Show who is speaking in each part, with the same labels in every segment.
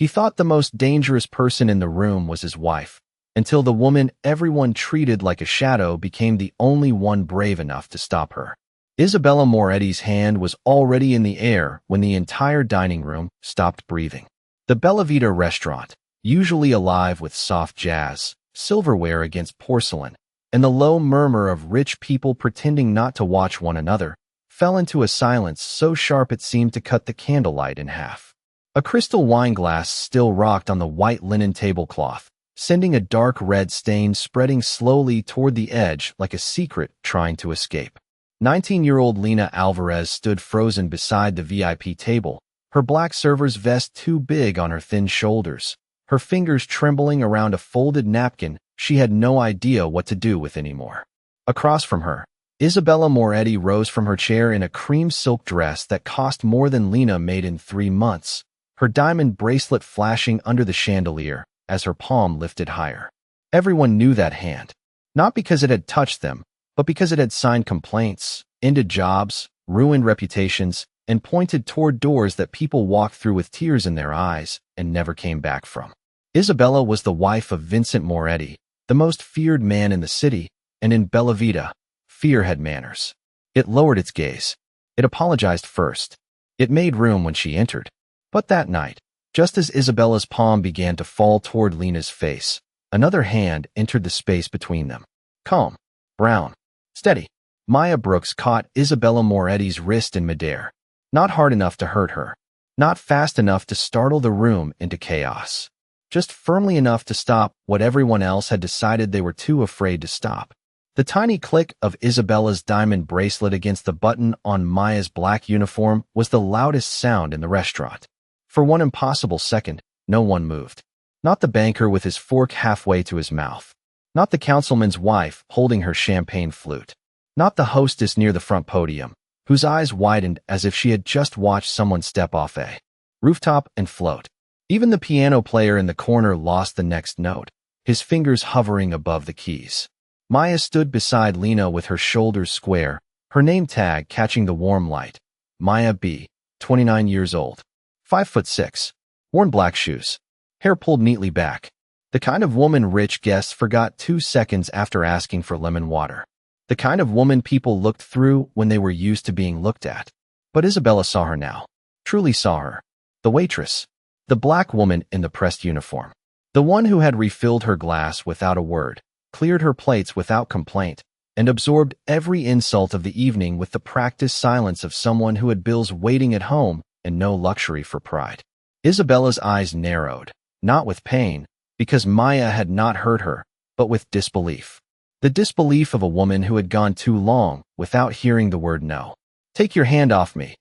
Speaker 1: He thought the most dangerous person in the room was his wife, until the woman everyone treated like a shadow became the only one brave enough to stop her. Isabella Moretti's hand was already in the air when the entire dining room stopped breathing. The Bella Vita restaurant, usually alive with soft jazz, silverware against porcelain, and the low murmur of rich people pretending not to watch one another, fell into a silence so sharp it seemed to cut the candlelight in half. A crystal wine glass still rocked on the white linen tablecloth, sending a dark red stain spreading slowly toward the edge like a secret trying to escape. 19-year-old Lena Alvarez stood frozen beside the VIP table, her black server's vest too big on her thin shoulders, her fingers trembling around a folded napkin she had no idea what to do with anymore. Across from her, Isabella Moretti rose from her chair in a cream silk dress that cost more than Lena made in 3 months, her diamond bracelet flashing under the chandelier as her palm lifted higher. Everyone knew that hand, not because it had touched them, but because it had signed complaints, ended jobs, ruined reputations, and pointed toward doors that people walked through with tears in their eyes and never came back from. Isabella was the wife of Vincent Moretti, the most feared man in the city, and in Bella Vita, fear had manners. It lowered its gaze. It apologized first. It made room when she entered. But that night, just as Isabella's palm began to fall toward Lena's face, another hand entered the space between them. Calm, brown, steady. Maya Brooks caught Isabella Moretti's wrist in midair. Not hard enough to hurt her. Not fast enough to startle the room into chaos. Just firmly enough to stop what everyone else had decided they were too afraid to stop. The tiny click of Isabella's diamond bracelet against the button on Maya's black uniform was the loudest sound in the restaurant. For one impossible second, no one moved. Not the banker with his fork halfway to his mouth. Not the councilman's wife holding her champagne flute. Not the hostess near the front podium, whose eyes widened as if she had just watched someone step off a rooftop and float. Even the piano player in the corner lost the next note, his fingers hovering above the keys. Maya stood beside Lena with her shoulders square, her name tag catching the warm light. Maya B., 29 years old. 5'6", worn black shoes, hair pulled neatly back. The kind of woman rich guests forgot 2 seconds after asking for lemon water. The kind of woman people looked through when they were used to being looked at. But Isabella saw her now. Truly saw her. The waitress. The black woman in the pressed uniform. The one who had refilled her glass without a word, cleared her plates without complaint, and absorbed every insult of the evening with the practiced silence of someone who had bills waiting at home and no luxury for pride. Isabella's eyes narrowed, not with pain, because Maya had not hurt her, but with disbelief. The disbelief of a woman who had gone too long without hearing the word no. "Take your hand off me,"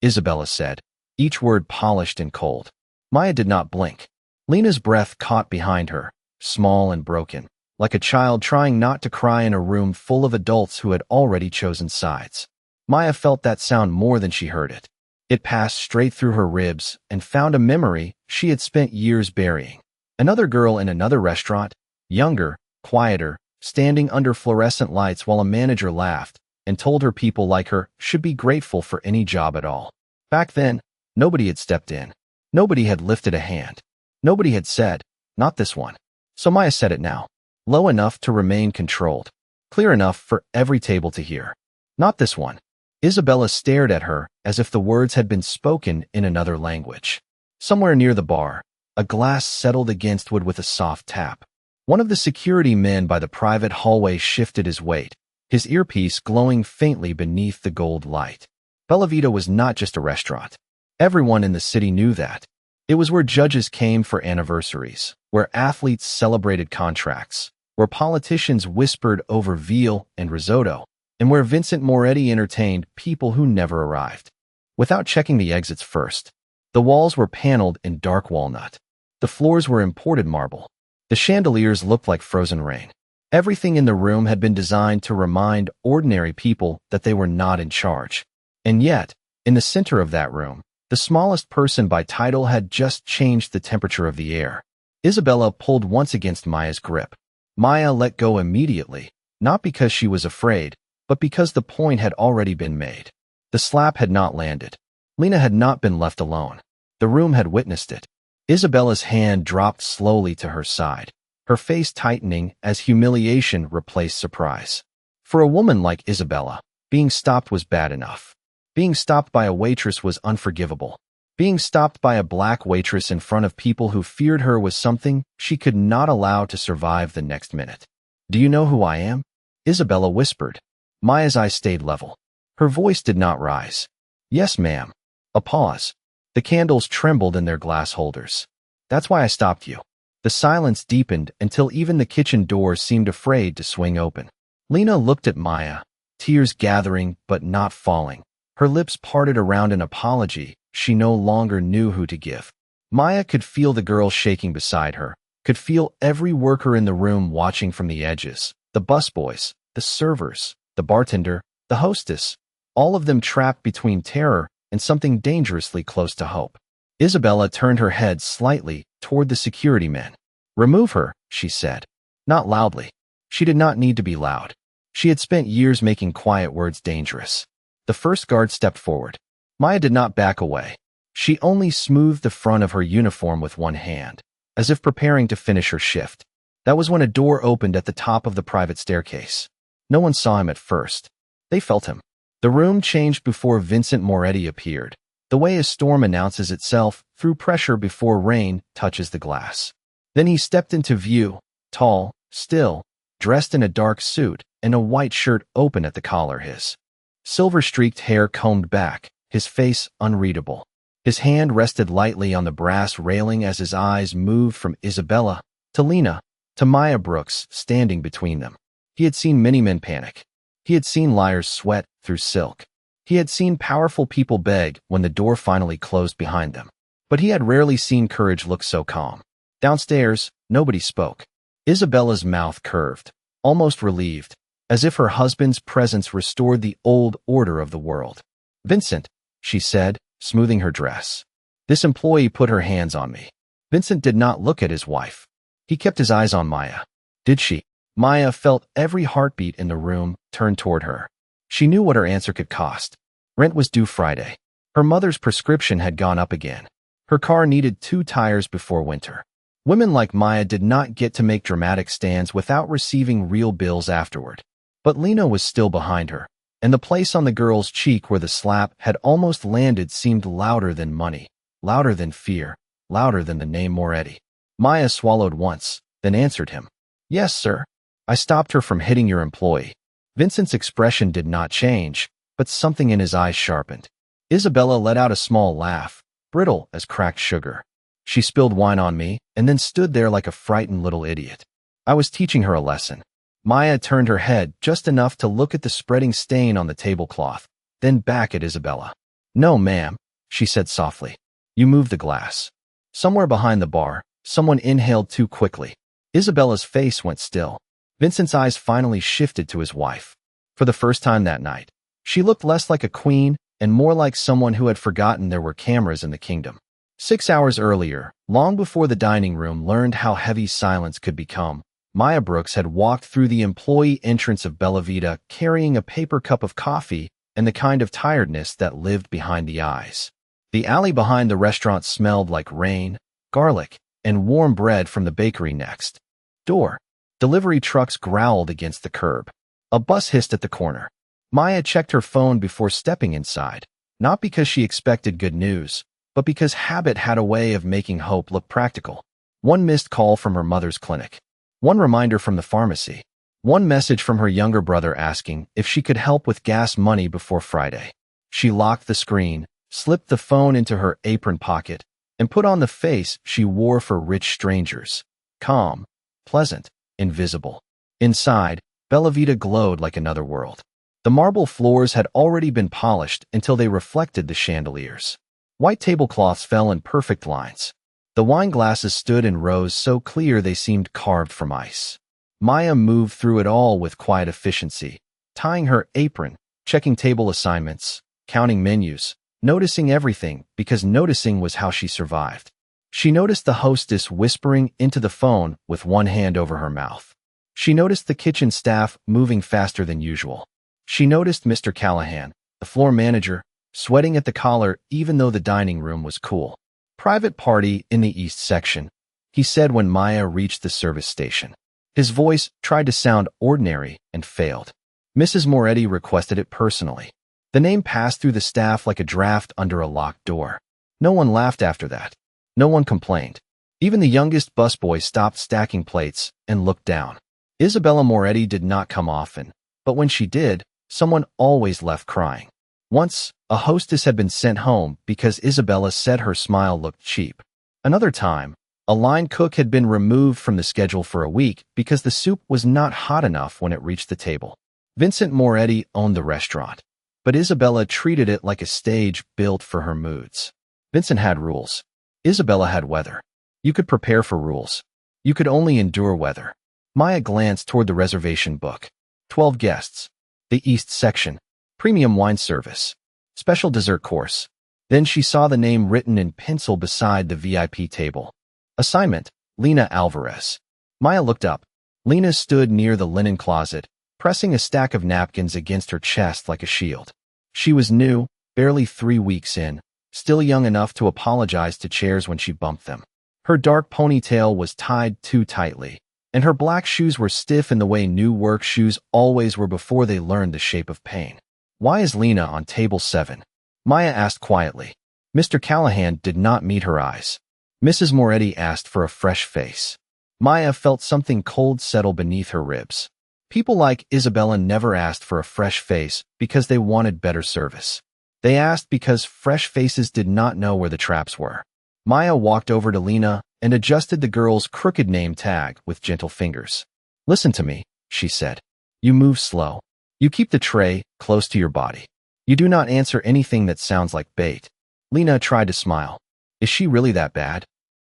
Speaker 1: Isabella said, each word polished and cold. Maya did not blink. Lena's breath caught behind her, small and broken, like a child trying not to cry in a room full of adults who had already chosen sides. Maya felt that sound more than she heard it. It passed straight through her ribs and found a memory she had spent years burying. Another girl in another restaurant, younger, quieter, standing under fluorescent lights while a manager laughed and told her people like her should be grateful for any job at all. Back then, nobody had stepped in. Nobody had lifted a hand. Nobody had said, "Not this one." So Maya said it now, low enough to remain controlled, clear enough for every table to hear. "Not this one." Isabella stared at her as if the words had been spoken in another language. Somewhere near the bar, a glass settled against wood with a soft tap. One of the security men by the private hallway shifted his weight, his earpiece glowing faintly beneath the gold light. Bella Vita was not just a restaurant. Everyone in the city knew that. It was where judges came for anniversaries, where athletes celebrated contracts, where politicians whispered over veal and risotto, and where Vincent Moretti entertained people who never arrived. Without checking the exits first, the walls were paneled in dark walnut. The floors were imported marble. The chandeliers looked like frozen rain. Everything in the room had been designed to remind ordinary people that they were not in charge. And yet, in the center of that room, the smallest person by title had just changed the temperature of the air. Isabella pulled once against Maya's grip. Maya let go immediately, not because she was afraid, but because the point had already been made. The slap had not landed. Lena had not been left alone. The room had witnessed it. Isabella's hand dropped slowly to her side, her face tightening as humiliation replaced surprise. For a woman like Isabella, being stopped was bad enough. Being stopped by a waitress was unforgivable. Being stopped by a black waitress in front of people who feared her was something she could not allow to survive the next minute. "Do you know who I am?" Isabella whispered. Maya's eyes stayed level. Her voice did not rise. "Yes, ma'am." A pause. The candles trembled in their glass holders. "That's why I stopped you." The silence deepened until even the kitchen doors seemed afraid to swing open. Lena looked at Maya, tears gathering but not falling. Her lips parted around an apology she no longer knew who to give. Maya could feel the girl shaking beside her, could feel every worker in the room watching from the edges, the busboys, the servers, the bartender, the hostess, all of them trapped between terror and something dangerously close to hope. Isabella turned her head slightly toward the security men. "Remove her," she said. Not loudly. She did not need to be loud. She had spent years making quiet words dangerous. The first guard stepped forward. Maya did not back away. She only smoothed the front of her uniform with one hand, as if preparing to finish her shift. That was when a door opened at the top of the private staircase. No one saw him at first. They felt him. The room changed before Vincent Moretti appeared, the way a storm announces itself through pressure before rain touches the glass. Then he stepped into view, tall, still, dressed in a dark suit and a white shirt open at the collar, his silver-streaked hair combed back, his face unreadable. His hand rested lightly on the brass railing as his eyes moved from Isabella to Lena to Maya Brooks standing between them. He had seen many men panic. He had seen liars sweat through silk. He had seen powerful people beg when the door finally closed behind them. But he had rarely seen courage look so calm. Downstairs, nobody spoke. Isabella's mouth curved, almost relieved, as if her husband's presence restored the old order of the world. "Vincent," she said, smoothing her dress. "This employee put her hands on me." Vincent did not look at his wife. He kept his eyes on Maya. "Did she?" Maya felt every heartbeat in the room turn toward her. She knew what her answer could cost. Rent was due Friday. Her mother's prescription had gone up again. Her car needed 2 tires before winter. Women like Maya did not get to make dramatic stands without receiving real bills afterward. But Lena was still behind her, and the place on the girl's cheek where the slap had almost landed seemed louder than money, louder than fear, louder than the name Moretti. Maya swallowed once, then answered him. "Yes, sir. I stopped her from hitting your employee." Vincent's expression did not change, but something in his eyes sharpened. Isabella let out a small laugh, brittle as cracked sugar. "She spilled wine on me and then stood there like a frightened little idiot. I was teaching her a lesson." Maya turned her head just enough to look at the spreading stain on the tablecloth, then back at Isabella. "No, ma'am," she said softly. "You moved the glass." Somewhere behind the bar, someone inhaled too quickly. Isabella's face went still. Vincent's eyes finally shifted to his wife. For the first time that night, she looked less like a queen and more like someone who had forgotten there were cameras in the kingdom. 6 hours earlier, long before the dining room learned how heavy silence could become, Maya Brooks had walked through the employee entrance of Bella Vita carrying a paper cup of coffee and the kind of tiredness that lived behind the eyes. The alley behind the restaurant smelled like rain, garlic, and warm bread from the bakery next door. Delivery trucks growled against the curb. A bus hissed at the corner. Maya checked her phone before stepping inside, not because she expected good news, but because habit had a way of making hope look practical. One missed call from her mother's clinic. One reminder from the pharmacy. One message from her younger brother asking if she could help with gas money before Friday. She locked the screen, slipped the phone into her apron pocket, and put on the face she wore for rich strangers. Calm, pleasant, invisible. Inside, Bella Vita glowed like another world. The marble floors had already been polished until they reflected the chandeliers. White tablecloths fell in perfect lines. The wine glasses stood in rows so clear they seemed carved from ice. Maya moved through it all with quiet efficiency, tying her apron, checking table assignments, counting menus, noticing everything because noticing was how she survived. She noticed the hostess whispering into the phone with one hand over her mouth. She noticed the kitchen staff moving faster than usual. She noticed Mr. Callahan, the floor manager, sweating at the collar even though the dining room was cool. Private party in the east section, he said when Maya reached the service station. His voice tried to sound ordinary and failed. Mrs. Moretti requested it personally. The name passed through the staff like a draft under a locked door. No one laughed after that. No one complained. Even the youngest busboy stopped stacking plates and looked down. Isabella Moretti did not come often, but when she did, someone always left crying. Once, a hostess had been sent home because Isabella said her smile looked cheap. Another time, a line cook had been removed from the schedule for a week because the soup was not hot enough when it reached the table. Vincent Moretti owned the restaurant, but Isabella treated it like a stage built for her moods. Vincent had rules. Isabella had weather. You could prepare for rules. You could only endure weather. Maya glanced toward the reservation book. 12 guests. The east section. Premium wine service. Special dessert course. Then she saw the name written in pencil beside the VIP table. Assignment, Lena Alvarez. Maya looked up. Lena stood near the linen closet, pressing a stack of napkins against her chest like a shield. She was new, barely 3 weeks in, still young enough to apologize to chairs when she bumped them. Her dark ponytail was tied too tightly, and her black shoes were stiff in the way new work shoes always were before they learned the shape of pain. Why is Lena on table 7? Maya asked quietly. Mr. Callahan did not meet her eyes. Mrs. Moretti asked for a fresh face. Maya felt something cold settle beneath her ribs. People like Isabella never asked for a fresh face because they wanted better service. They asked because fresh faces did not know where the traps were. Maya walked over to Lena and adjusted the girl's crooked name tag with gentle fingers. Listen to me, she said. You move slow. You keep the tray close to your body. You do not answer anything that sounds like bait. Lena tried to smile. Is she really that bad?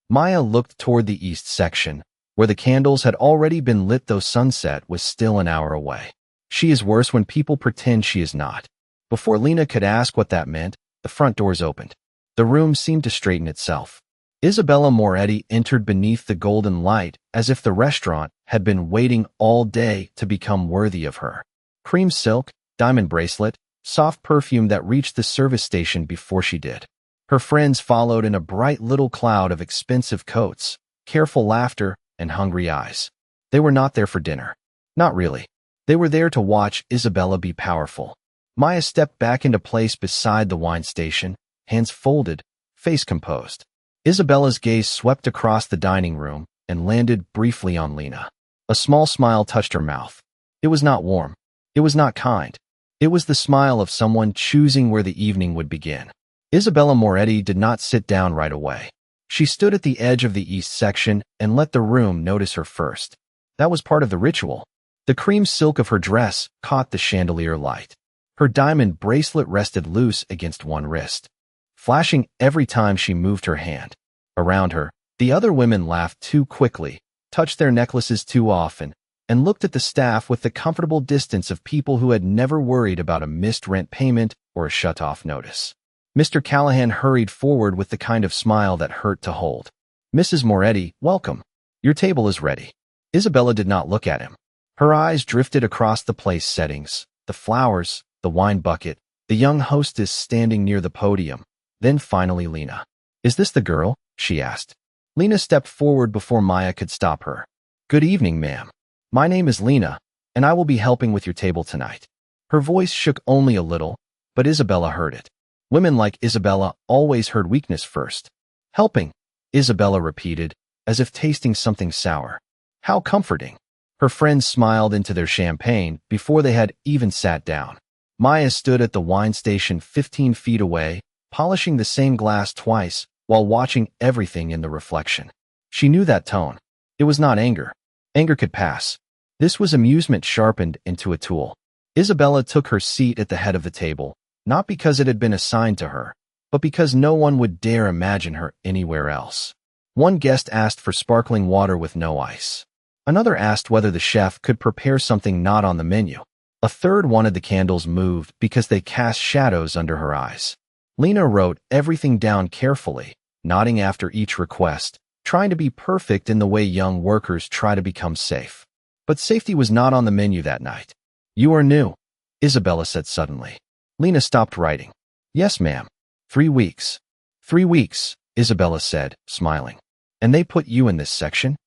Speaker 1: Maya looked toward the east section, where the candles had already been lit though sunset was still an hour away. She is worse when people pretend she is not. Before Lena could ask what that meant, the front doors opened. The room seemed to straighten itself. Isabella Moretti entered beneath the golden light as if the restaurant had been waiting all day to become worthy of her. Cream silk, diamond bracelet, soft perfume that reached the service station before she did. Her friends followed in a bright little cloud of expensive coats, careful laughter, and hungry eyes. They were not there for dinner. Not really. They were there to watch Isabella be powerful. Maya stepped back into place beside the wine station, hands folded, face composed. Isabella's gaze swept across the dining room and landed briefly on Lena. A small smile touched her mouth. It was not warm. It was not kind. It was the smile of someone choosing where the evening would begin. Isabella Moretti did not sit down right away. She stood at the edge of the east section and let the room notice her first. That was part of the ritual. The cream silk of her dress caught the chandelier light. Her diamond bracelet rested loose against one wrist, flashing every time she moved her hand. Around her, the other women laughed too quickly, touched their necklaces too often, and looked at the staff with the comfortable distance of people who had never worried about a missed rent payment or a shut-off notice. Mr. Callahan hurried forward with the kind of smile that hurt to hold. Mrs. Moretti, welcome. Your table is ready. Isabella did not look at him. Her eyes drifted across the place settings, the flowers, the wine bucket, the young hostess standing near the podium, then finally Lena. Is this the girl? She asked. Lena stepped forward before Maya could stop her. Good evening, ma'am. My name is Lena, and I will be helping with your table tonight. Her voice shook only a little, but Isabella heard it. Women like Isabella always heard weakness first. Helping, Isabella repeated, as if tasting something sour. How comforting. Her friends smiled into their champagne before they had even sat down. Maya stood at the wine station 15 feet away, polishing the same glass twice while watching everything in the reflection. She knew that tone. It was not anger. Anger could pass. This was amusement sharpened into a tool. Isabella took her seat at the head of the table, not because it had been assigned to her, but because no one would dare imagine her anywhere else. One guest asked for sparkling water with no ice. Another asked whether the chef could prepare something not on the menu. A third wanted the candles moved because they cast shadows under her eyes. Lena wrote everything down carefully, nodding after each request, trying to be perfect in the way young workers try to become safe. But safety was not on the menu that night. You are new, Isabella said suddenly. Lena stopped writing. Yes, ma'am. 3 weeks. 3 weeks, Isabella said, smiling. And they put you in this section?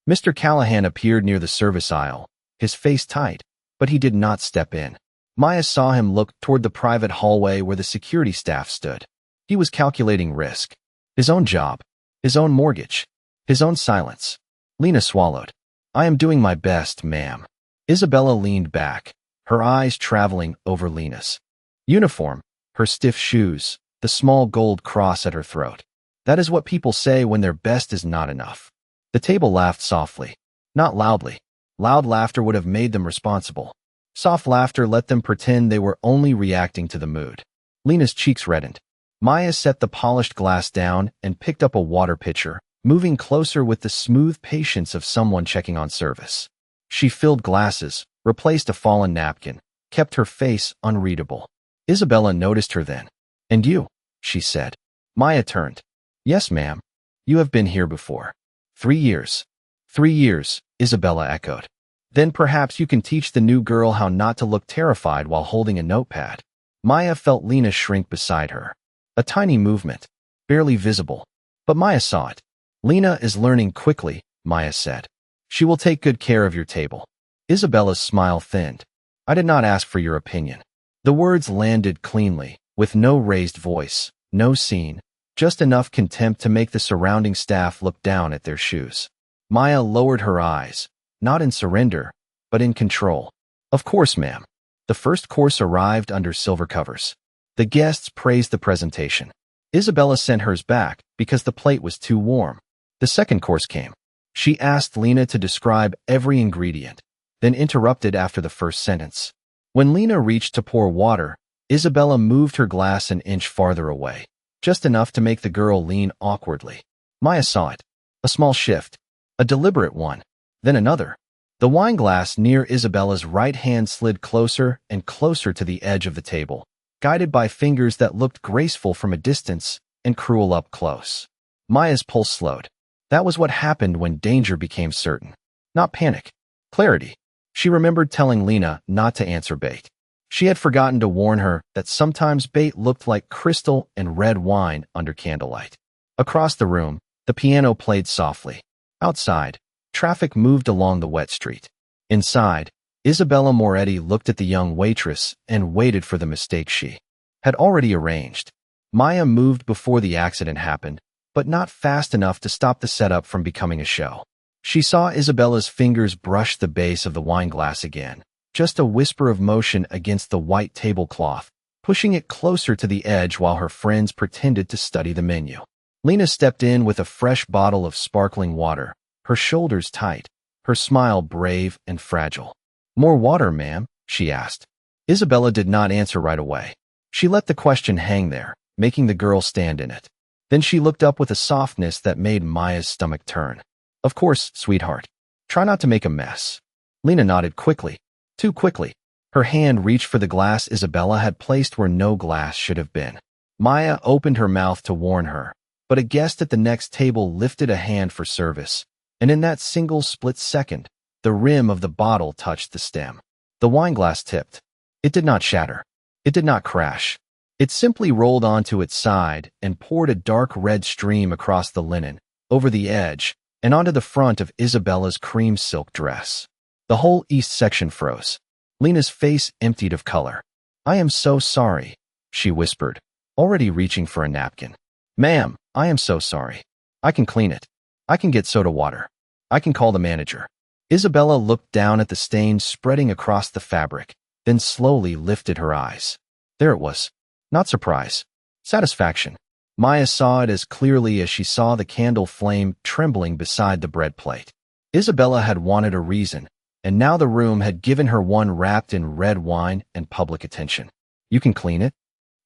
Speaker 1: Mr. Callahan appeared near the service aisle, his face tight, but he did not step in. Maya saw him look toward the private hallway where the security staff stood. He was calculating risk. His own job, his own mortgage, his own silence. Lena swallowed. I am doing my best, ma'am. Isabella leaned back, her eyes traveling over Lena's uniform, her stiff shoes, the small gold cross at her throat. That is what people say when their best is not enough. The table laughed softly, not loudly. Loud laughter would have made them responsible. Soft laughter let them pretend they were only reacting to the mood. Lena's cheeks reddened. Maya set the polished glass down and picked up a water pitcher, moving closer with the smooth patience of someone checking on service. She filled glasses, replaced a fallen napkin, kept her face unreadable. Isabella noticed her then. And you, she said. Maya turned. Yes, ma'am. You have been here before. 3 years. 3 years, Isabella echoed. Then perhaps you can teach the new girl how not to look terrified while holding a notepad. Maya felt Lena shrink beside her. A tiny movement, barely visible. But Maya saw it. Lena is learning quickly, Maya said. She will take good care of your table. Isabella's smile thinned. I did not ask for your opinion. The words landed cleanly, with no raised voice, no scene, just enough contempt to make the surrounding staff look down at their shoes. Maya lowered her eyes, not in surrender, but in control. Of course, ma'am. The first course arrived under silver covers. The guests praised the presentation. Isabella sent hers back because the plate was too warm. The second course came. She asked Lena to describe every ingredient, then interrupted after the first sentence. When Lena reached to pour water, Isabella moved her glass an inch farther away, just enough to make the girl lean awkwardly. Maya saw it. A small shift, a deliberate one, then another. The wine glass near Isabella's right hand slid closer and closer to the edge of the table, guided by fingers that looked graceful from a distance and cruel up close. Maya's pulse slowed. That was what happened when danger became certain. Not panic. Clarity. She remembered telling Lena not to answer bait. She had forgotten to warn her that sometimes bait looked like crystal and red wine under candlelight. Across the room, the piano played softly. Outside, traffic moved along the wet street. Inside, Isabella Moretti looked at the young waitress and waited for the mistake she had already arranged. Maya moved before the accident happened, but not fast enough to stop the setup from becoming a show. She saw Isabella's fingers brush the base of the wine glass again, just a whisper of motion against the white tablecloth, pushing it closer to the edge while her friends pretended to study the menu. Lena stepped in with a fresh bottle of sparkling water, her shoulders tight, her smile brave and fragile. More water, ma'am? She asked. Isabella did not answer right away. She let the question hang there, making the girl stand in it. Then she looked up with a softness that made Maya's stomach turn. Of course, sweetheart. Try not to make a mess. Lena nodded quickly. Too quickly. Her hand reached for the glass Isabella had placed where no glass should have been. Maya opened her mouth to warn her, but a guest at the next table lifted a hand for service, and in that single split second, the rim of the bottle touched the stem. The wine glass tipped. It did not shatter. It did not crash. It simply rolled onto its side and poured a dark red stream across the linen, over the edge, and onto the front of Isabella's cream silk dress. The whole east section froze. Lena's face emptied of color. I am so sorry, she whispered, already reaching for a napkin. Ma'am, I am so sorry. I can clean it. I can get soda water. I can call the manager. Isabella looked down at the stain spreading across the fabric, then slowly lifted her eyes. There it was. Not surprise. Satisfaction. Maya saw it as clearly as she saw the candle flame trembling beside the bread plate. Isabella had wanted a reason, and now the room had given her one wrapped in red wine and public attention. You can clean it?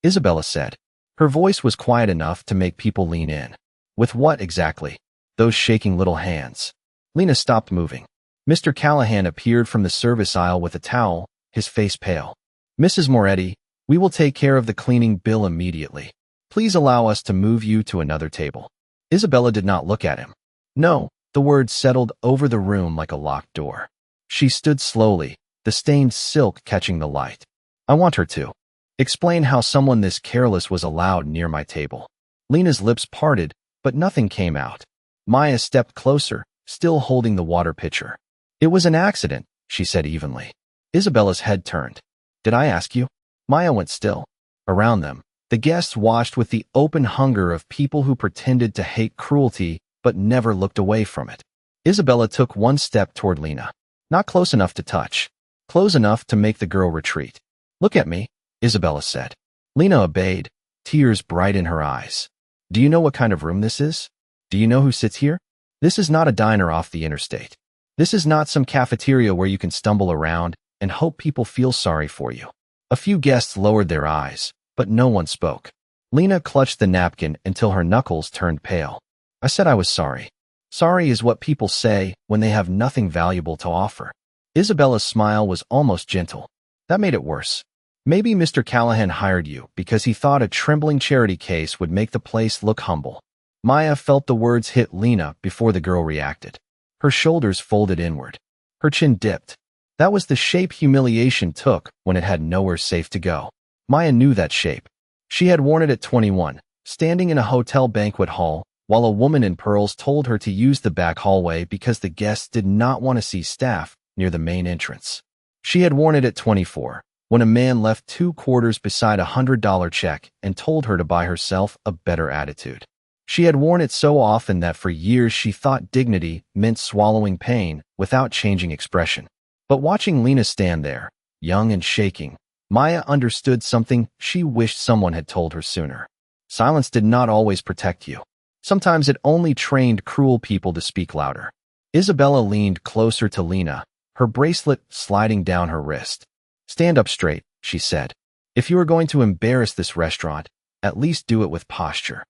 Speaker 1: Isabella said. Her voice was quiet enough to make people lean in. With what exactly? Those shaking little hands. Lena stopped moving. Mr. Callahan appeared from the service aisle with a towel, his face pale. Mrs. Moretti, we will take care of the cleaning bill immediately. Please allow us to move you to another table. Isabella did not look at him. No, the words settled over the room like a locked door. She stood slowly, the stained silk catching the light. I want her to explain how someone this careless was allowed near my table. Lena's lips parted, but nothing came out. Maya stepped closer, still holding the water pitcher. "It was an accident," she said evenly. Isabella's head turned. "Did I ask you?" Maya went still. Around them, the guests watched with the open hunger of people who pretended to hate cruelty but never looked away from it. Isabella took one step toward Lena. Not close enough to touch. Close enough to make the girl retreat. "Look at me," Isabella said. Lena obeyed, tears bright in her eyes. "Do you know what kind of room this is? Do you know who sits here? This is not a diner off the interstate. This is not some cafeteria where you can stumble around and hope people feel sorry for you." A few guests lowered their eyes, but no one spoke. Lena clutched the napkin until her knuckles turned pale. "I said I was sorry. Sorry is what people say when they have nothing valuable to offer." Isabella's smile was almost gentle. "That made it worse. Maybe Mr. Callahan hired you because he thought a trembling charity case would make the place look humble." Maya felt the words hit Lena before the girl reacted. Her shoulders folded inward. Her chin dipped. That was the shape humiliation took when it had nowhere safe to go. Maya knew that shape. She had worn it at 21, standing in a hotel banquet hall, while a woman in pearls told her to use the back hallway because the guests did not want to see staff near the main entrance. She had worn it at 24, when a man left 2 quarters beside a $100 check and told her to buy herself a better attitude. She had worn it so often that for years she thought dignity meant swallowing pain without changing expression. But watching Lena stand there, young and shaking, Maya understood something she wished someone had told her sooner. Silence did not always protect you. Sometimes it only trained cruel people to speak louder. Isabella leaned closer to Lena, her bracelet sliding down her wrist. "Stand up straight," she said. "If you are going to embarrass this restaurant, at least do it with posture."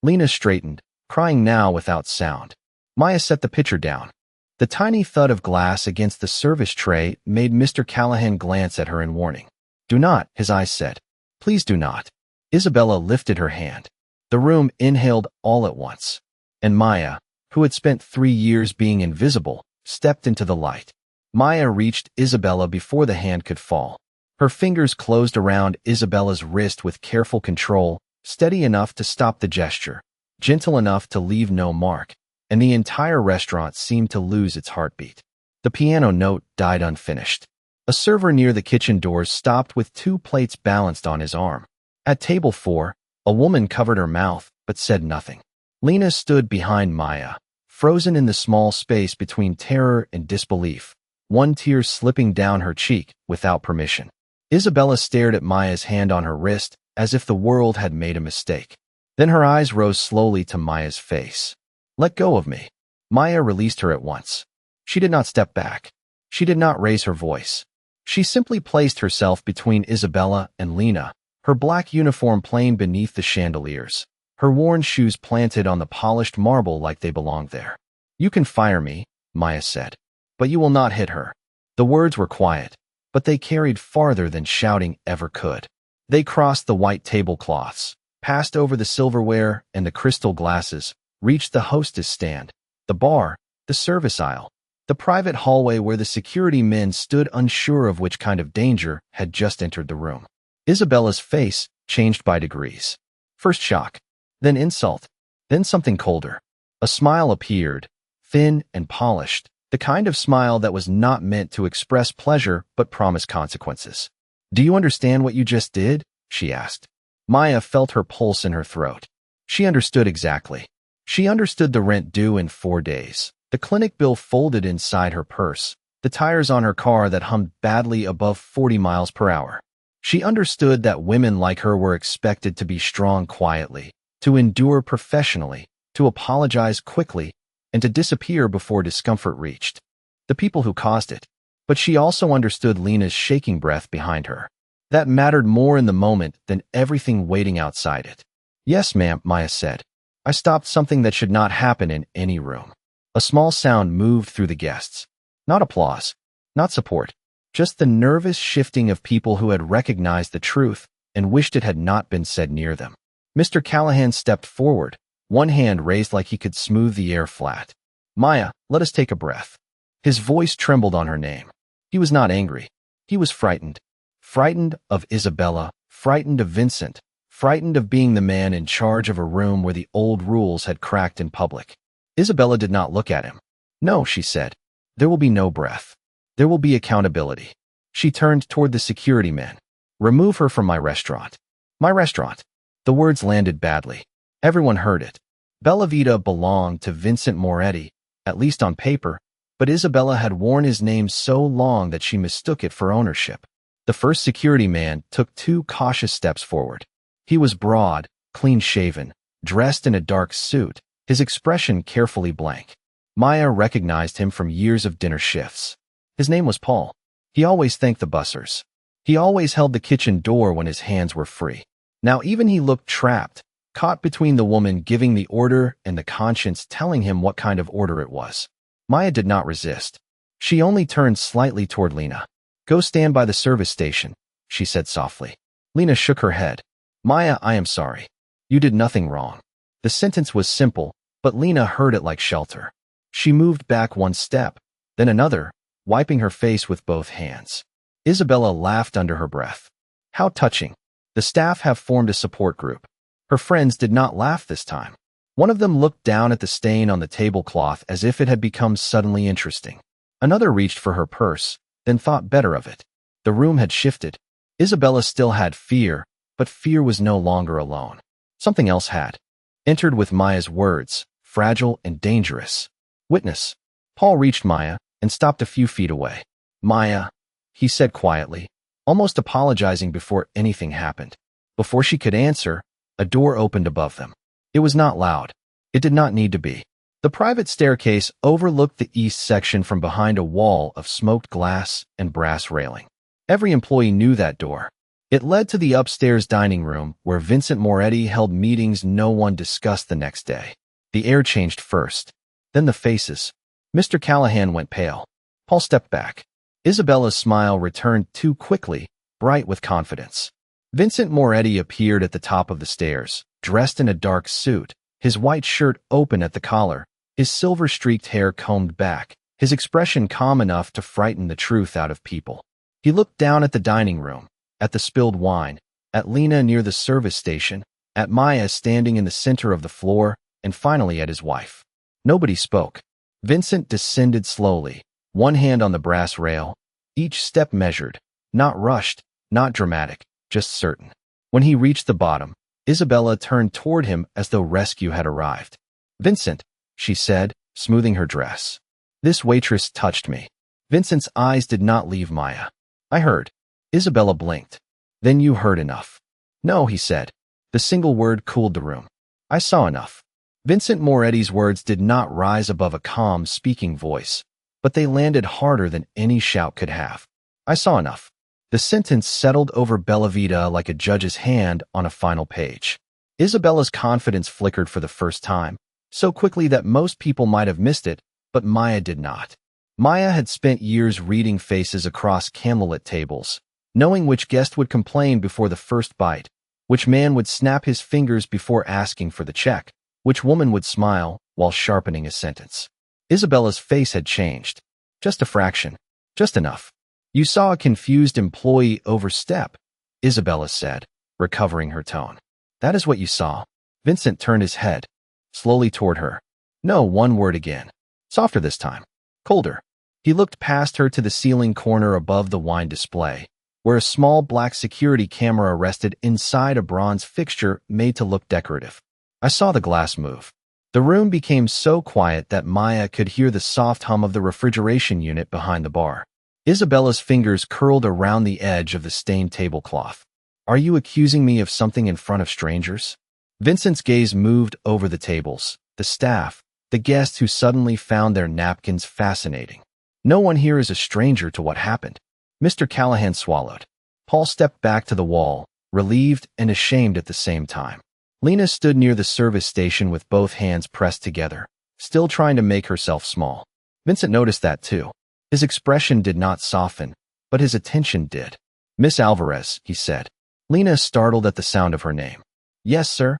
Speaker 1: Lena straightened, crying now without sound. Maya set the pitcher down. The tiny thud of glass against the service tray made Mr. Callahan glance at her in warning. "Do not," his eyes said. "Please do not." Isabella lifted her hand. The room inhaled all at once. And Maya, who had spent 3 years being invisible, stepped into the light. Maya reached Isabella before the hand could fall. Her fingers closed around Isabella's wrist with careful control, steady enough to stop the gesture, gentle enough to leave no mark, and the entire restaurant seemed to lose its heartbeat. The piano note died unfinished. A server near the kitchen doors stopped with 2 plates balanced on his arm. At table 4, a woman covered her mouth but said nothing. Lena stood behind Maya, frozen in the small space between terror and disbelief, one tear slipping down her cheek without permission. Isabella stared at Maya's hand on her wrist as if the world had made a mistake. Then her eyes rose slowly to Maya's face. "Let go of me." Maya released her at once. She did not step back. She did not raise her voice. She simply placed herself between Isabella and Lena, her black uniform plain beneath the chandeliers, her worn shoes planted on the polished marble like they belonged there. "You can fire me," Maya said, "but you will not hit her." The words were quiet, but they carried farther than shouting ever could. They crossed the white tablecloths, passed over the silverware and the crystal glasses, reached the hostess stand, the bar, the service aisle, the private hallway where the security men stood unsure of which kind of danger had just entered the room. Isabella's face changed by degrees. First shock, then insult, then something colder. A smile appeared, thin and polished, the kind of smile that was not meant to express pleasure but promise consequences. "Do you understand what you just did?" she asked. Maya felt her pulse in her throat. She understood exactly. She understood the rent due in 4 days, the clinic bill folded inside her purse, the tires on her car that hummed badly above 40 miles per hour. She understood that women like her were expected to be strong quietly, to endure professionally, to apologize quickly, and to disappear before discomfort reached the people who caused it. But she also understood Lena's shaking breath behind her. That mattered more in the moment than everything waiting outside it. "Yes, ma'am," Maya said. "I stopped something that should not happen in any room." A small sound moved through the guests. Not applause, not support, just the nervous shifting of people who had recognized the truth and wished it had not been said near them. Mr. Callahan stepped forward, one hand raised like he could smooth the air flat. "Maya, let us take a breath." His voice trembled on her name. He was not angry. He was frightened. Frightened of Isabella, frightened of Vincent, frightened of being the man in charge of a room where the old rules had cracked in public. Isabella did not look at him. No, she said. There will be no breath. There will be accountability. She turned toward the security man. Remove her from my restaurant. My restaurant. The words landed badly. Everyone heard it. Bella Vita belonged to Vincent Moretti, at least on paper, but Isabella had worn his name so long that she mistook it for ownership. The first security man took 2 cautious steps forward. He was broad, clean-shaven, dressed in a dark suit, his expression carefully blank. Maya recognized him from years of dinner shifts. His name was Paul. He always thanked the bussers. He always held the kitchen door when his hands were free. Now even he looked trapped, caught between the woman giving the order and the conscience telling him what kind of order it was. Maya did not resist. She only turned slightly toward Lena. Go stand by the service station, she said softly. Lena shook her head. Maya, I am sorry. You did nothing wrong. The sentence was simple, but Lena heard it like shelter. She moved back 1 step, then another, wiping her face with both hands. Isabella laughed under her breath. How touching. The staff have formed a support group. Her friends did not laugh this time. One of them looked down at the stain on the tablecloth as if it had become suddenly interesting. Another reached for her purse, then thought better of it. The room had shifted. Isabella still had fear, but fear was no longer alone. Something else had entered with Maya's words, fragile and dangerous. Witness. Paul reached Maya and stopped a few feet away. Maya, he said quietly, almost apologizing before anything happened. Before she could answer, a door opened above them. It was not loud. It did not need to be. The private staircase overlooked the east section from behind a wall of smoked glass and brass railing. Every employee knew that door. It led to the upstairs dining room where Vincent Moretti held meetings no one discussed the next day. The air changed first, then the faces. Mr. Callahan went pale. Paul stepped back. Isabella's smile returned too quickly, bright with confidence. Vincent Moretti appeared at the top of the stairs, dressed in a dark suit, his white shirt open at the collar, his silver-streaked hair combed back, his expression calm enough to frighten the truth out of people. He looked down at the dining room, at the spilled wine, at Lena near the service station, at Maya standing in the center of the floor, and finally at his wife. Nobody spoke. Vincent descended slowly, 1 hand on the brass rail, each step measured, not rushed, not dramatic, just certain. When he reached the bottom, Isabella turned toward him as though rescue had arrived. Vincent, she said, smoothing her dress. This waitress touched me. Vincent's eyes did not leave Maya. I heard. Isabella blinked. Then you heard enough. No, he said. The single word cooled the room. I saw enough. Vincent Moretti's words did not rise above a calm, speaking voice, but they landed harder than any shout could have. I saw enough. The sentence settled over Bella Vita like a judge's hand on a final page. Isabella's confidence flickered for the first time, so quickly that most people might have missed it, but Maya did not. Maya had spent years reading faces across candlelit tables, knowing which guest would complain before the first bite, which man would snap his fingers before asking for the check, which woman would smile while sharpening a sentence. Isabella's face had changed. Just a fraction. Just enough. You saw a confused employee overstep, Isabella said, recovering her tone. That is what you saw. Vincent turned his head, slowly toward her. No, 1 word again. Softer this time. Colder. He looked past her to the ceiling corner above the wine display, where a small black security camera rested inside a bronze fixture made to look decorative. I saw the glass move. The room became so quiet that Maya could hear the soft hum of the refrigeration unit behind the bar. Isabella's fingers curled around the edge of the stained tablecloth. Are you accusing me of something in front of strangers? Vincent's gaze moved over the tables, the staff, the guests who suddenly found their napkins fascinating. No one here is a stranger to what happened. Mr. Callahan swallowed. Paul stepped back to the wall, relieved and ashamed at the same time. Lena stood near the service station with both hands pressed together, still trying to make herself small. Vincent noticed that too. His expression did not soften, but his attention did. Miss Alvarez, he said. Lena startled at the sound of her name. Yes, sir.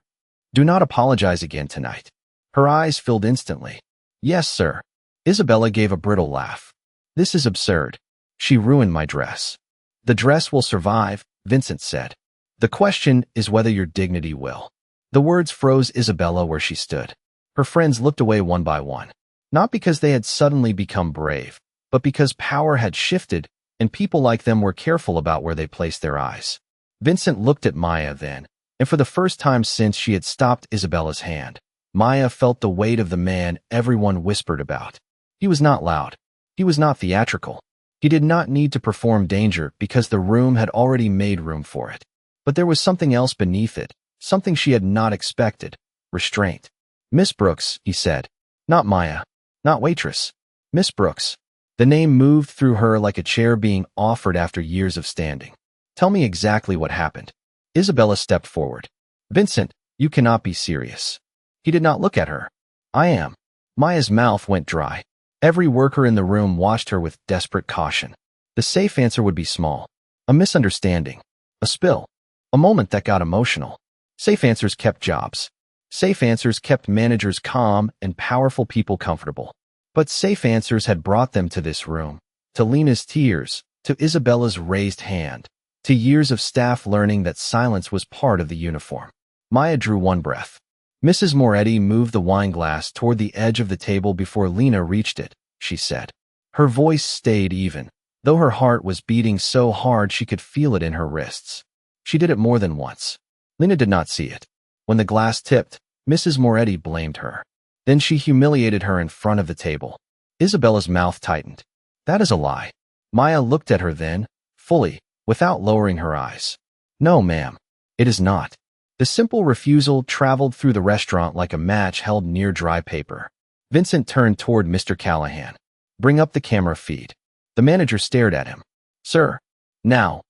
Speaker 1: Do not apologize again tonight. Her eyes filled instantly. Yes, sir. Isabella gave a brittle laugh. This is absurd. She ruined my dress. The dress will survive, Vincent said. The question is whether your dignity will. The words froze Isabella where she stood. Her friends looked away one by one, not because they had suddenly become brave, but because power had shifted and people like them were careful about where they placed their eyes. Vincent looked at Maya then, and for the first time since she had stopped Isabella's hand, Maya felt the weight of the man everyone whispered about. He was not loud. He was not theatrical. He did not need to perform danger because the room had already made room for it. But there was something else beneath it, something she had not expected: restraint. "Miss Brooks," he said. Not Maya. Not Waitress. Miss Brooks. The name moved through her like a chair being offered after years of standing. "Tell me exactly what happened." Isabella stepped forward. "Vincent, you cannot be serious." He did not look at her. "I am." Maya's mouth went dry. Every worker in the room watched her with desperate caution. The safe answer would be small. A misunderstanding. A spill. A moment that got emotional. Safe answers kept jobs. Safe answers kept managers calm and powerful people comfortable. But safe answers had brought them to this room, to Lena's tears, to Isabella's raised hand, to years of staff learning that silence was part of the uniform. Maya drew one breath. Mrs. Moretti moved the wine glass toward the edge of the table before Lena reached it, she said. Her voice stayed even, though her heart was beating so hard she could feel it in her wrists. She did it more than once. Lena did not see it. When the glass tipped, Mrs. Moretti blamed her. Then she humiliated her in front of the table. Isabella's mouth tightened. "That is a lie." Maya looked at her then, fully, without lowering her eyes. "No, ma'am. It is not." The simple refusal traveled through the restaurant like a match held near dry paper. Vincent turned toward Mr. Callahan. "Bring up the camera feed." The manager stared at him. "Sir." "Now."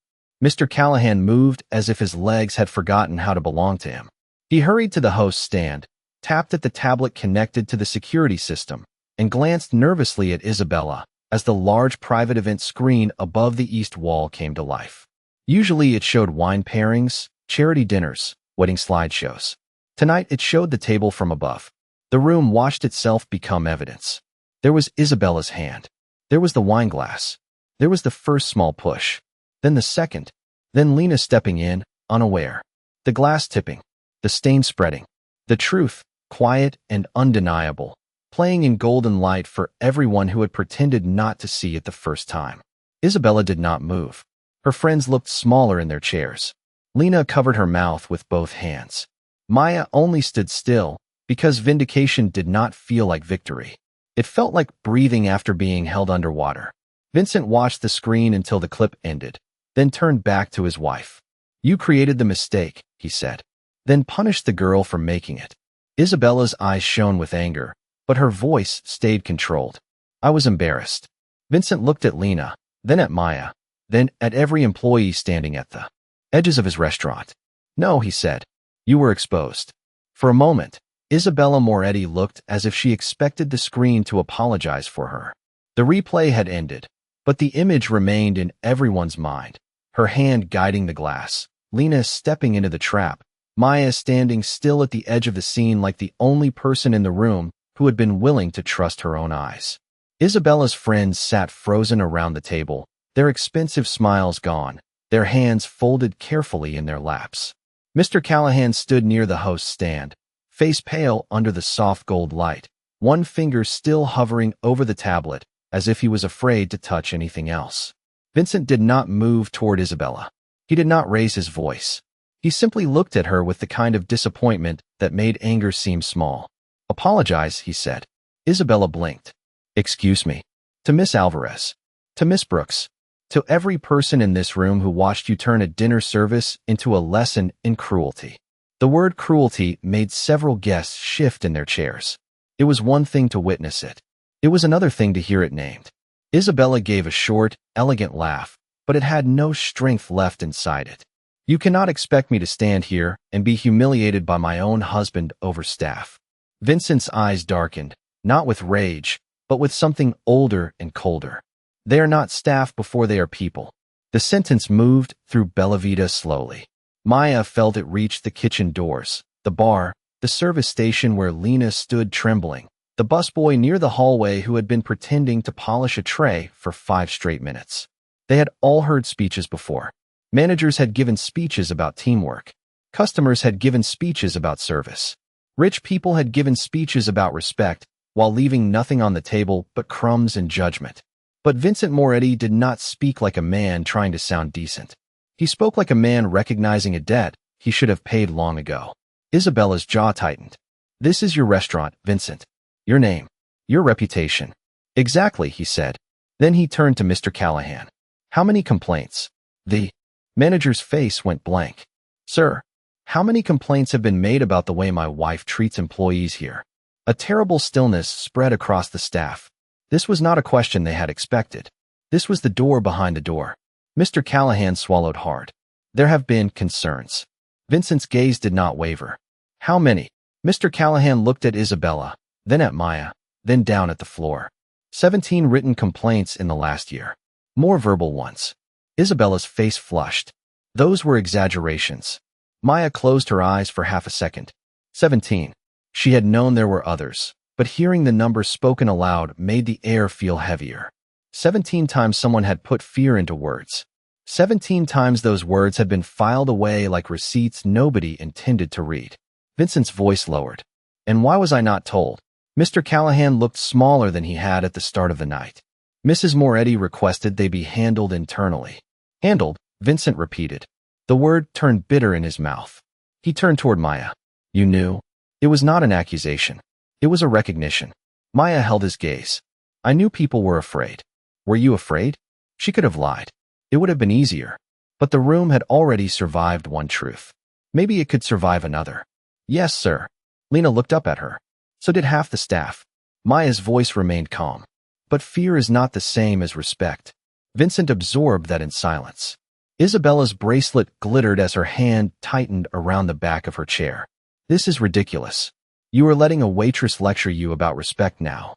Speaker 1: Mr. Callahan moved as if his legs had forgotten how to belong to him. He hurried to the host's stand, tapped at the tablet connected to the security system, and glanced nervously at Isabella as the large private event screen above the east wall came to life. Usually it showed wine pairings, charity dinners, wedding slideshows. Tonight it showed the table from above. The room watched itself become evidence. There was Isabella's hand. There was the wine glass. There was the first small push. Then the second. Then Lena stepping in, unaware. The glass tipping. The stain spreading. The truth, quiet and undeniable, playing in golden light for everyone who had pretended not to see it the first time. Isabella did not move. Her friends looked smaller in their chairs. Lena covered her mouth with both hands. Maya only stood still because vindication did not feel like victory. It felt like breathing after being held underwater. Vincent watched the screen until the clip ended, then turned back to his wife. "You created the mistake," he said. "Then punish the girl for making it." Isabella's eyes shone with anger, but her voice stayed controlled. "I was embarrassed." Vincent looked at Lena, then at Maya, then at every employee standing at the edges of his restaurant. "No," he said. "You were exposed." For a moment, Isabella Moretti looked as if she expected the screen to apologize for her. The replay had ended, but the image remained in everyone's mind. Her hand guiding the glass, Lena stepping into the trap, Maya standing still at the edge of the scene like the only person in the room who had been willing to trust her own eyes. Isabella's friends sat frozen around the table, their expensive smiles gone, their hands folded carefully in their laps. Mr. Callahan stood near the host's stand, face pale under the soft gold light, one finger still hovering over the tablet, as if he was afraid to touch anything else. Vincent did not move toward Isabella. He did not raise his voice. He simply looked at her with the kind of disappointment that made anger seem small. "Apologize," he said. Isabella blinked. "Excuse me." "To Miss Alvarez. To Miss Brooks. To every person in this room who watched you turn a dinner service into a lesson in cruelty." The word cruelty made several guests shift in their chairs. It was one thing to witness it. It was another thing to hear it named. Isabella gave a short, elegant laugh, but it had no strength left inside it. "You cannot expect me to stand here and be humiliated by my own husband over staff." Vincent's eyes darkened, not with rage, but with something older and colder. "They are not staff before they are people." The sentence moved through Bella Vita slowly. Maya felt it reach the kitchen doors, the bar, the service station where Lena stood trembling, the busboy near the hallway who had been pretending to polish a tray for 5 straight minutes. They had all heard speeches before. Managers had given speeches about teamwork. Customers had given speeches about service. Rich people had given speeches about respect, while leaving nothing on the table but crumbs and judgment. But Vincent Moretti did not speak like a man trying to sound decent. He spoke like a man recognizing a debt he should have paid long ago. Isabella's jaw tightened. "This is your restaurant, Vincent. Your name. Your reputation." "Exactly," he said. Then he turned to Mr. Callahan. "How many complaints?" The manager's face went blank. "Sir, how many complaints have been made about the way my wife treats employees here?" A terrible stillness spread across the staff. This was not a question they had expected. This was the door behind the door. Mr. Callahan swallowed hard. "There have been concerns." Vincent's gaze did not waver. "How many?" Mr. Callahan looked at Isabella, then at Maya, then down at the floor. 17 written complaints in the last year. More verbal ones. Isabella's face flushed. Those were exaggerations. Maya closed her eyes for half a second. 17. She had known there were others, but hearing the number spoken aloud made the air feel heavier. 17 times someone had put fear into words. 17 times those words had been filed away like receipts nobody intended to read. Vincent's voice lowered. "And why was I not told?" Mr. Callahan looked smaller than he had at the start of the night. Mrs. Moretti requested they be handled internally. "Handled," Vincent repeated. The word turned bitter in his mouth. He turned toward Maya. "You knew?" It was not an accusation. It was a recognition. Maya held his gaze. "I knew people were afraid." "Were you afraid?" She could have lied. It would have been easier. But the room had already survived one truth. Maybe it could survive another. "Yes, sir." Lena looked up at her. So did half the staff. Maya's voice remained calm. But fear is not the same as respect. Vincent absorbed that in silence. Isabella's bracelet glittered as her hand tightened around the back of her chair. "This is ridiculous. You are letting a waitress lecture you about respect now."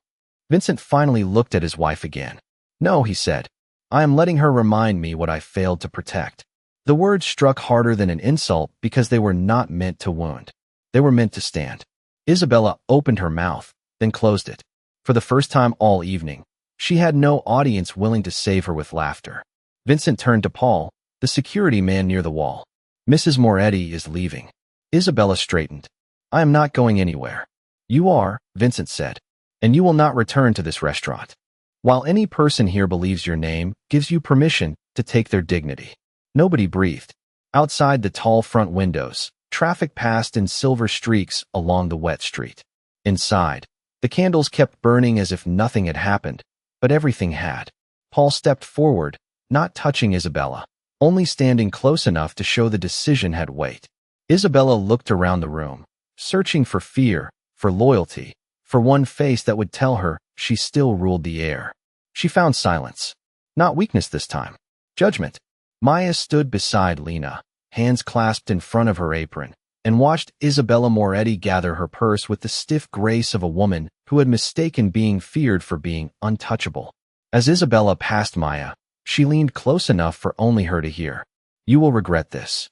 Speaker 1: Vincent finally looked at his wife again. "No," he said. "I am letting her remind me what I failed to protect." The words struck harder than an insult because they were not meant to wound. They were meant to stand. Isabella opened her mouth, then closed it. For the first time all evening, she had no audience willing to save her with laughter. Vincent turned to Paul, the security man near the wall. "Mrs. Moretti is leaving." Isabella straightened. "I am not going anywhere." "You are," Vincent said, "and you will not return to this restaurant. While any person here believes your name gives you permission to take their dignity." Nobody breathed. Outside the tall front windows, traffic passed in silver streaks along the wet street. Inside, the candles kept burning as if nothing had happened, but everything had. Paul stepped forward, not touching Isabella, only standing close enough to show the decision had weight. Isabella looked around the room, searching for fear, for loyalty, for one face that would tell her she still ruled the air. She found silence. Not weakness this time. Judgment. Maya stood beside Lena, hands clasped in front of her apron, and watched Isabella Moretti gather her purse with the stiff grace of a woman who had mistaken being feared for being untouchable. As Isabella passed Maya, she leaned close enough for only her to hear. "You will regret this."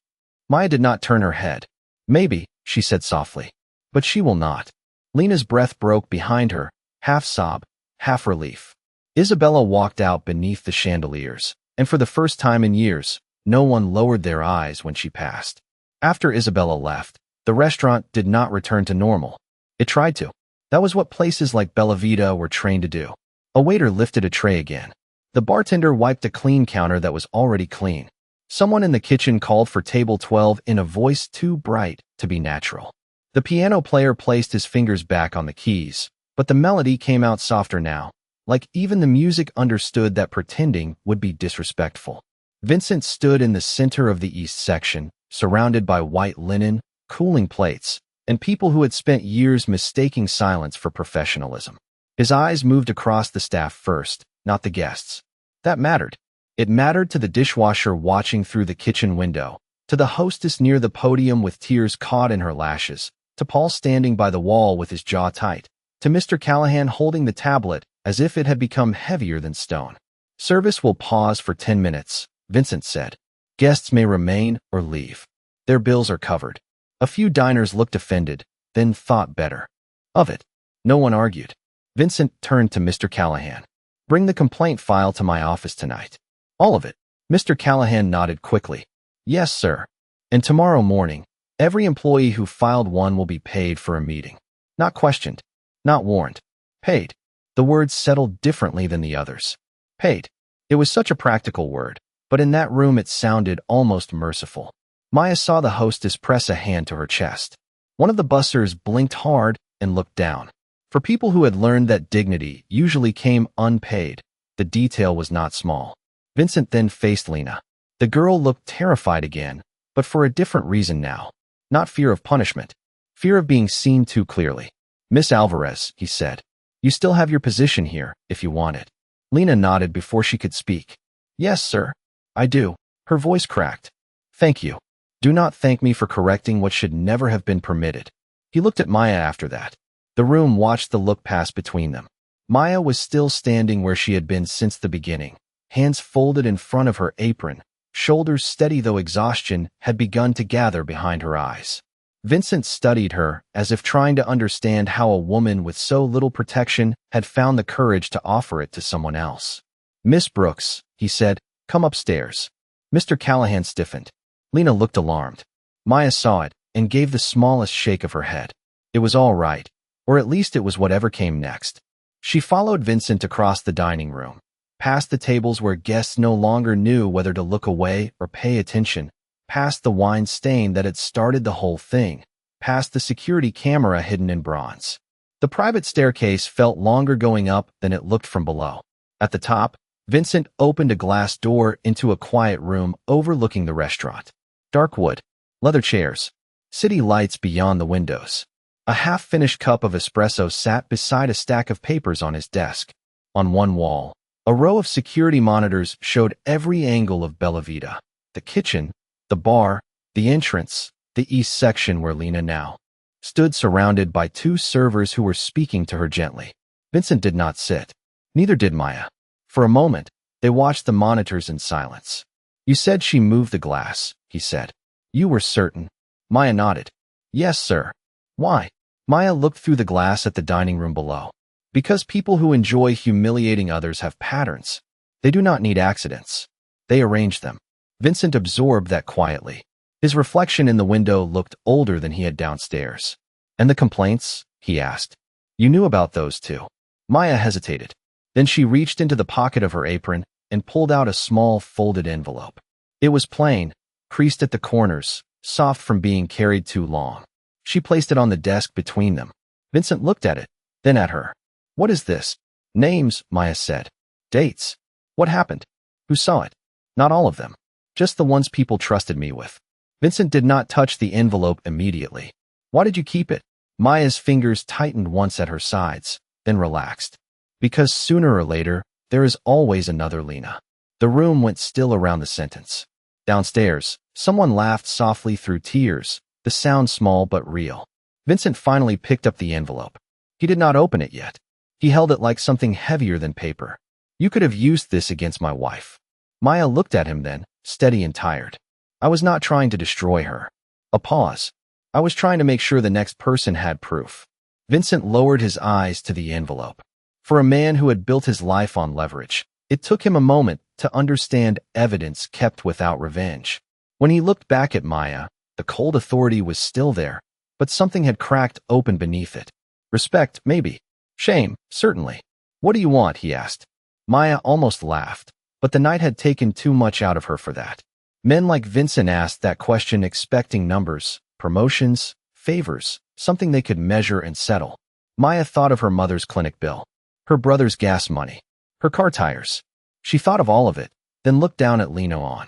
Speaker 1: Maya did not turn her head. "Maybe," she said softly, "but she will not." Lena's breath broke behind her, half sob, half relief. Isabella walked out beneath the chandeliers, and for the first time in years, no one lowered their eyes when she passed. After Isabella left, the restaurant did not return to normal. It tried to. That was what places like Bella Vita were trained to do. A waiter lifted a tray again. The bartender wiped a clean counter that was already clean. Someone in the kitchen called for table 12 in a voice too bright to be natural. The piano player placed his fingers back on the keys, but the melody came out softer now, like even the music understood that pretending would be disrespectful. Vincent stood in the center of the east section, surrounded by white linen, cooling plates, and people who had spent years mistaking silence for professionalism. His eyes moved across the staff first, not the guests. That mattered. It mattered to the dishwasher watching through the kitchen window, to the hostess near the podium with tears caught in her lashes, to Paul standing by the wall with his jaw tight, to Mr. Callahan holding the tablet as if it had become heavier than stone. "Service will pause for 10 minutes, Vincent said. "Guests may remain or leave. Their bills are covered." A few diners looked offended, then thought better of it. No one argued. Vincent turned to Mr. Callahan. "Bring the complaint file to my office tonight." "All of it." Mr. Callahan nodded quickly. Yes, sir. And tomorrow morning, every employee who filed one will be paid for a meeting. Not questioned. Not warned. Paid. The words settled differently than the others. Paid. It was such a practical word, but in that room it sounded almost merciful. Maya saw the hostess press a hand to her chest. One of the bussers blinked hard and looked down. For people who had learned that dignity usually came unpaid, the detail was not small. Vincent then faced Lena. The girl looked terrified again, but for a different reason now. Not fear of punishment. Fear of being seen too clearly. Miss Alvarez, he said. You still have your position here, if you want it. Lena nodded before she could speak. Yes, sir. I do. Her voice cracked. Thank you. Do not thank me for correcting what should never have been permitted. He looked at Maya after that. The room watched the look pass between them. Maya was still standing where she had been since the beginning, hands folded in front of her apron, shoulders steady though exhaustion had begun to gather behind her eyes. Vincent studied her as if trying to understand how a woman with so little protection had found the courage to offer it to someone else. Miss Brooks, he said, come upstairs. Mr. Callahan stiffened. Lena looked alarmed. Maya saw it and gave the smallest shake of her head. It was all right, or at least it was whatever came next. She followed Vincent across the dining room, past the tables where guests no longer knew whether to look away or pay attention, past the wine stain that had started the whole thing, past the security camera hidden in bronze. The private staircase felt longer going up than it looked from below. At the top, Vincent opened a glass door into a quiet room overlooking the restaurant. Dark wood, leather chairs, city lights beyond the windows. A half-finished cup of espresso sat beside a stack of papers on his desk. On one wall, a row of security monitors showed every angle of Bella Vita. The kitchen, the bar, the entrance, the east section where Lena now stood surrounded by two servers who were speaking to her gently. Vincent did not sit. Neither did Maya. For a moment, they watched the monitors in silence. You said she moved the glass, he said. You were certain. Maya nodded. Yes, sir. Why? Maya looked through the glass at the dining room below. Because people who enjoy humiliating others have patterns. They do not need accidents. They arrange them. Vincent absorbed that quietly. His reflection in the window looked older than he had downstairs. And the complaints? He asked. You knew about those too. Maya hesitated. Then she reached into the pocket of her apron and pulled out a small folded envelope. It was plain, creased at the corners, soft from being carried too long. She placed it on the desk between them. Vincent looked at it, then at her. What is this? Names, Maya said. Dates. What happened? Who saw it? Not all of them. Just the ones people trusted me with. Vincent did not touch the envelope immediately. Why did you keep it? Maya's fingers tightened once at her sides, then relaxed. Because sooner or later, there is always another Lena. The room went still around the sentence. Downstairs, someone laughed softly through tears, the sound small but real. Vincent finally picked up the envelope. He did not open it yet. He held it like something heavier than paper. You could have used this against my wife. Maya looked at him then, steady and tired. I was not trying to destroy her. A pause. I was trying to make sure the next person had proof. Vincent lowered his eyes to the envelope. For a man who had built his life on leverage, it took him a moment to understand evidence kept without revenge. When he looked back at Maya, the cold authority was still there, but something had cracked open beneath it. Respect, maybe. Shame, certainly. What do you want? He asked. Maya almost laughed, but the night had taken too much out of her for that. Men like Vincent asked that question expecting numbers, promotions, favors, something they could measure and settle. Maya thought of her mother's clinic bill, her brother's gas money, her car tires. She thought of all of it, then looked down at Lena on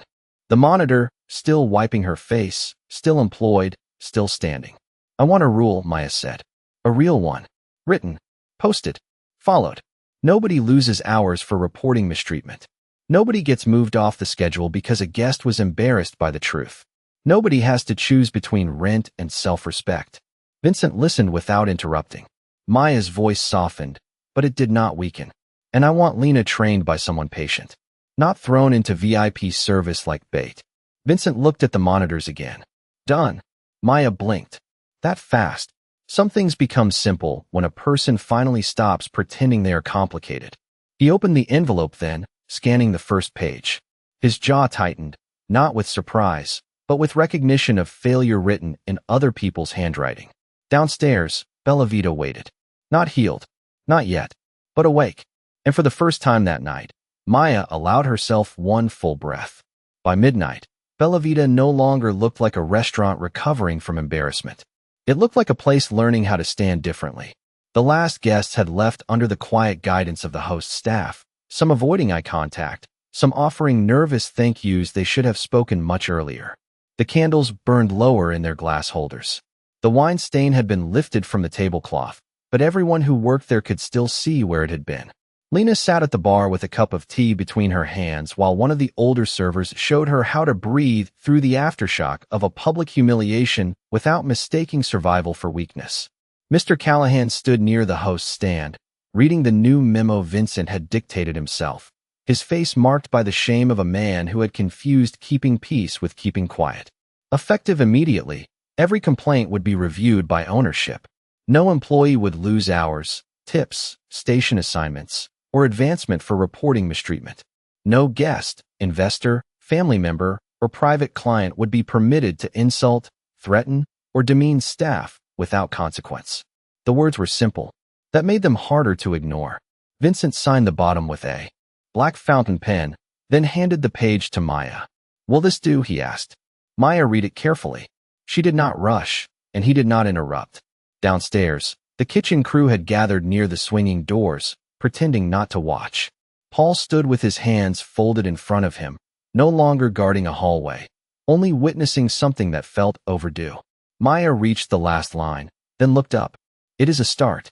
Speaker 1: the monitor, still wiping her face, still employed, still standing. I want a rule, Maya said. A real one. Written, posted, followed. Nobody loses hours for reporting mistreatment. Nobody gets moved off the schedule because a guest was embarrassed by the truth. Nobody has to choose between rent and self-respect. Vincent listened without interrupting. Maya's voice softened, but it did not weaken. And I want Lena trained by someone patient, not thrown into VIP service like bait. Vincent looked at the monitors again. Done. Maya blinked. That fast. Some things become simple when a person finally stops pretending they are complicated. He opened the envelope then, scanning the first page. His jaw tightened, not with surprise, but with recognition of failure written in other people's handwriting. Downstairs, Bellavita waited. Not healed. Not yet. But awake. And for the first time that night, Maya allowed herself one full breath. By midnight, Bellavita no longer looked like a restaurant recovering from embarrassment. It looked like a place learning how to stand differently. The last guests had left under the quiet guidance of the host's staff, some avoiding eye contact, some offering nervous thank yous they should have spoken much earlier. The candles burned lower in their glass holders. The wine stain had been lifted from the tablecloth, but everyone who worked there could still see where it had been. Lena sat at the bar with a cup of tea between her hands while one of the older servers showed her how to breathe through the aftershock of a public humiliation without mistaking survival for weakness. Mr. Callahan stood near the host's stand, reading the new memo Vincent had dictated himself, his face marked by the shame of a man who had confused keeping peace with keeping quiet. Effective immediately, every complaint would be reviewed by ownership. No employee would lose hours, tips, station assignments, or advancement for reporting mistreatment. No guest, investor, family member, or private client would be permitted to insult, threaten, or demean staff without consequence. The words were simple. That made them harder to ignore. Vincent signed the bottom with a black fountain pen, then handed the page to Maya. "Will this do?" he asked. Maya read it carefully. She did not rush, and he did not interrupt. Downstairs, the kitchen crew had gathered near the swinging doors, pretending not to watch. Paul stood with his hands folded in front of him, no longer guarding a hallway, only witnessing something that felt overdue. Maya reached the last line, then looked up. "It is a start."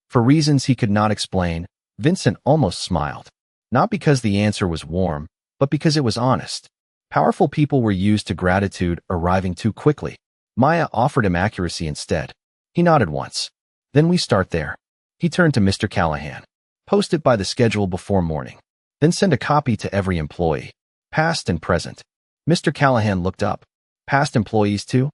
Speaker 1: For reasons he could not explain, Vincent almost smiled. Not because the answer was warm, but because it was honest. Powerful people were used to gratitude arriving too quickly. Maya offered him accuracy instead. He nodded once. "Then we start there." He turned to Mr. Callahan. "Post it by the schedule before morning. Then send a copy to every employee, past and present." Mr. Callahan looked up. "Past employees too?"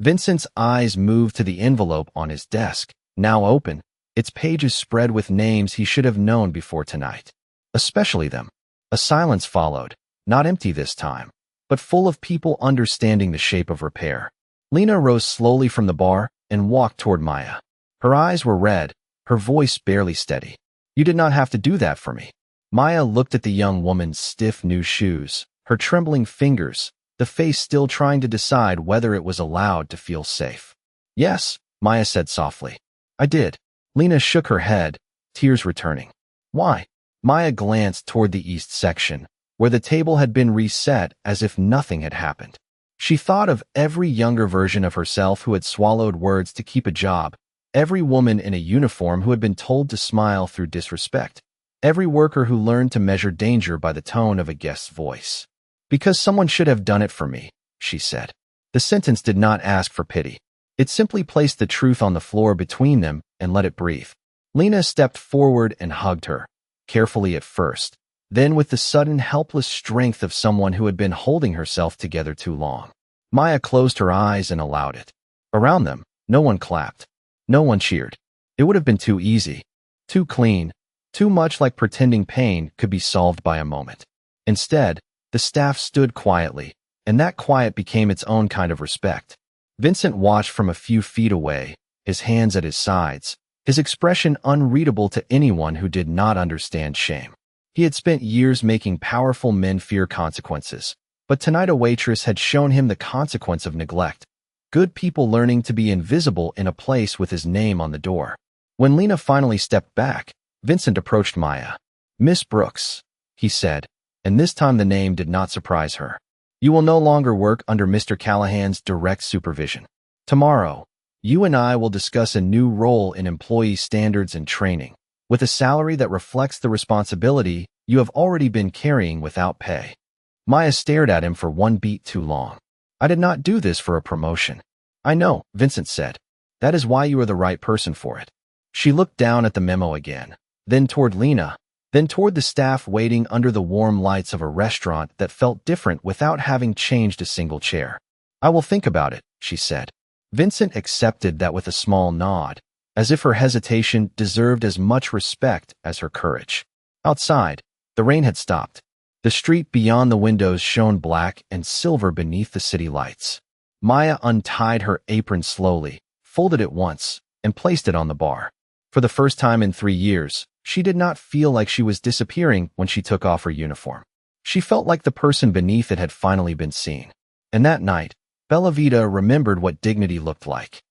Speaker 1: Vincent's eyes moved to the envelope on his desk, now open, its pages spread with names he should have known before tonight. Especially them. A silence followed, not empty this time, but full of people understanding the shape of repair. Lena rose slowly from the bar and walked toward Maya. Her eyes were red, her voice barely steady. "You did not have to do that for me." Maya looked at the young woman's stiff new shoes, her trembling fingers, the face still trying to decide whether it was allowed to feel safe. "Yes," Maya said softly. "I did." Lena shook her head, tears returning. "Why?" Maya glanced toward the east section, where the table had been reset as if nothing had happened. She thought of every younger version of herself who had swallowed words to keep a job, every woman in a uniform who had been told to smile through disrespect, every worker who learned to measure danger by the tone of a guest's voice. "Because someone should have done it for me," she said. The sentence did not ask for pity. It simply placed the truth on the floor between them and let it breathe. Lena stepped forward and hugged her, carefully at first, then with the sudden helpless strength of someone who had been holding herself together too long. Maya closed her eyes and allowed it. Around them, no one clapped. No one cheered. It would have been too easy, too clean, too much like pretending pain could be solved by a moment. Instead, the staff stood quietly, and that quiet became its own kind of respect. Vincent watched from a few feet away, his hands at his sides, his expression unreadable to anyone who did not understand shame. He had spent years making powerful men fear consequences, but tonight a waitress had shown him the consequence of neglect. Good people learning to be invisible in a place with his name on the door. When Lena finally stepped back, Vincent approached Maya. "Miss Brooks," he said, and this time the name did not surprise her. "You will no longer work under Mr. Callahan's direct supervision. Tomorrow, you and I will discuss a new role in employee standards and training, with a salary that reflects the responsibility you have already been carrying without pay." Maya stared at him for one beat too long. "I did not do this for a promotion." "I know," Vincent said. "That is why you are the right person for it." She looked down at the memo again, then toward Lena, then toward the staff waiting under the warm lights of a restaurant that felt different without having changed a single chair. "I will think about it," she said. Vincent accepted that with a small nod, as if her hesitation deserved as much respect as her courage. Outside, the rain had stopped. The street beyond the windows shone black and silver beneath the city lights. Maya untied her apron slowly, folded it once, and placed it on the bar. For the first time in 3 years, she did not feel like she was disappearing when she took off her uniform. She felt like the person beneath it had finally been seen. And that night, Bellavita remembered what dignity looked like.